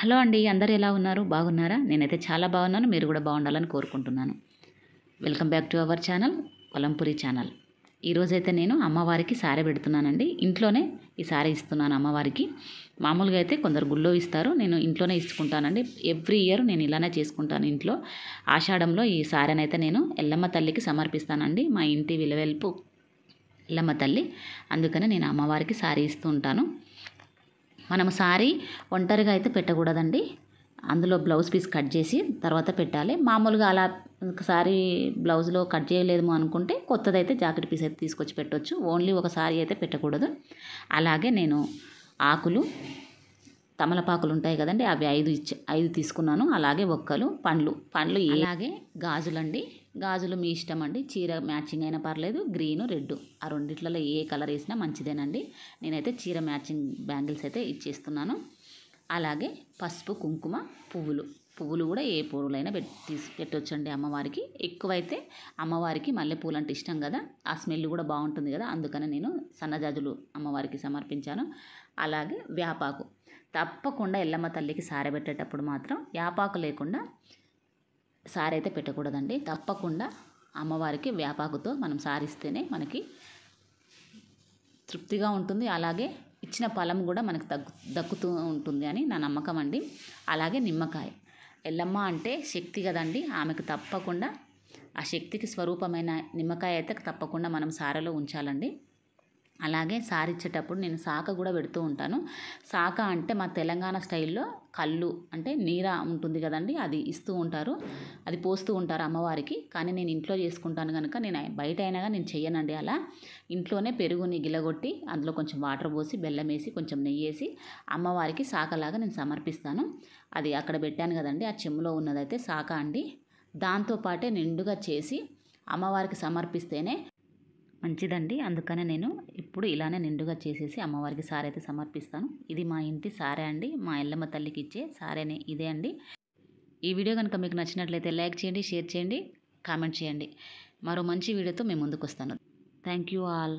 Hello అండి, అందరూ ఎలా ఉన్నారు? బాగున్నారా? నేనైతే చాలా బాగున్నాను. మీరు కూడా బాగుండాలని కోరుకుంటున్నాను. Welcome back to our channel, Polampuri channel. ఈరోజైతే నేను అమ్మవారికి సారె పెడుతున్నానండి. ఇంట్లోనే ఈ సారె ఇస్తున్నాను అమ్మవారికి. మామూలుగా అయితే కొందరు గుళ్ళో ఇస్తారు, నేను ఇంట్లోనే ఇచ్చుకుంటానండి. ఎవ్రీ ఇయర్ నేను ఇలానే చేసుకుంటాను ఇంట్లో. ఆషాఢంలో ఈ సారెనైతే నేను ఎల్లమ్మ తల్లికి సమర్పిస్తానండి. మా ఇంటి విలువెల్పు ఎల్లమ్మ తల్లి, అందుకని నేను అమ్మవారికి సారీ ఇస్తూ ఉంటాను. మనం సారీ ఒంటరిగా అయితే పెట్టకూడదండి, అందులో బ్లౌజ్ పీస్ కట్ చేసి తర్వాత పెట్టాలి. మామూలుగా అలా సారీ బ్లౌజ్లో కట్ చేయలేము అనుకుంటే కొత్తదైతే జాకెట్ పీస్ అయితే తీసుకొచ్చి పెట్టవచ్చు. ఓన్లీ ఒక సారీ అయితే పెట్టకూడదు. అలాగే నేను ఆకులు, తమలపాకులు ఉంటాయి కదండి, అవి 5 తీసుకున్నాను. అలాగే ఒక్కలు, పండ్లు అలాగే గాజులండి. గాజులు మీ ఇష్టం అండి, చీర మ్యాచింగ్ అయినా పర్లేదు, గ్రీను రెడ్ ఆ రెండిట్లలో ఏ కలర్ వేసినా మంచిదేనండి. నేనైతే చీర మ్యాచింగ్ బ్యాంగిల్స్ అయితే ఇచ్చేస్తున్నాను. అలాగే పసుపు, కుంకుమ, పువ్వులు కూడా ఏ పువ్వులైనా పెట్టొచ్చండి అమ్మవారికి. ఎక్కువైతే అమ్మవారికి మల్లెపూలు అంటే ఇష్టం కదా, ఆ స్మెల్ కూడా బాగుంటుంది కదా, అందుకని నేను సన్నజాజులు అమ్మవారికి సమర్పించాను. అలాగే వేపాకు, తప్పకుండా ఎల్లమ్మ తల్లికి సారె పెట్టేటప్పుడు మాత్రం వేపాకు లేకుండా సారె అయితే పెట్టకూడదండి. తప్పకుండా అమ్మవారికి వేపాకుతో మనం సారిస్తేనే మనకి తృప్తిగా ఉంటుంది. అలాగే ఇచ్చిన ఫలం కూడా మనకు దక్కుతూ ఉంటుంది అని నా నమ్మకం అండి. అలాగే నిమ్మకాయ, ఎల్లమ్మ అంటే శక్తి కదండి, ఆమెకు తప్పకుండా ఆ శక్తికి స్వరూపమైన నిమ్మకాయ అయితే తప్పకుండా మనం సారెలో ఉంచాలండి. అలాగే సారిచ్చేటప్పుడు నేను శాఖ కూడా పెడుతూ ఉంటాను. శాఖ అంటే మా తెలంగాణ స్టైల్లో కళ్ళు అంటే నీర ఉంటుంది కదండి, అది ఇస్తూ ఉంటారు, అది పోస్తూ ఉంటారు అమ్మవారికి. కానీ నేను ఇంట్లో చేసుకుంటాను కనుక నేను బయట అయినా నేను చెయ్యనండి అలా. ఇంట్లోనే పెరుగుని గిలగొట్టి అందులో కొంచెం వాటర్ పోసి, బెల్లం వేసి, కొంచెం నెయ్యి వేసి అమ్మవారికి శాఖలాగా నేను సమర్పిస్తాను. అది అక్కడ పెట్టాను కదండి, ఆ చెమ్ములో ఉన్నదైతే శాఖ అండి. దాంతోపాటే నిండుగా చేసి అమ్మవారికి సమర్పిస్తేనే మంచిదండి. అందుకనే నేను ఇప్పుడు ఇలానే నిండుగా చేసేసి అమ్మవారికి సారె అయితే సమర్పిస్తాను. ఇది మా ఇంటి సారె అండి, మా ఎల్లమ్మ తల్లికి ఇచ్చే సారెనే ఇదే అండి. ఈ వీడియో కనుక మీకు నచ్చినట్లయితే లైక్ చేయండి, షేర్ చేయండి, కామెంట్ చేయండి. మరో మంచి వీడియోతో మేము ముందుకు వస్తాను. Thank you all.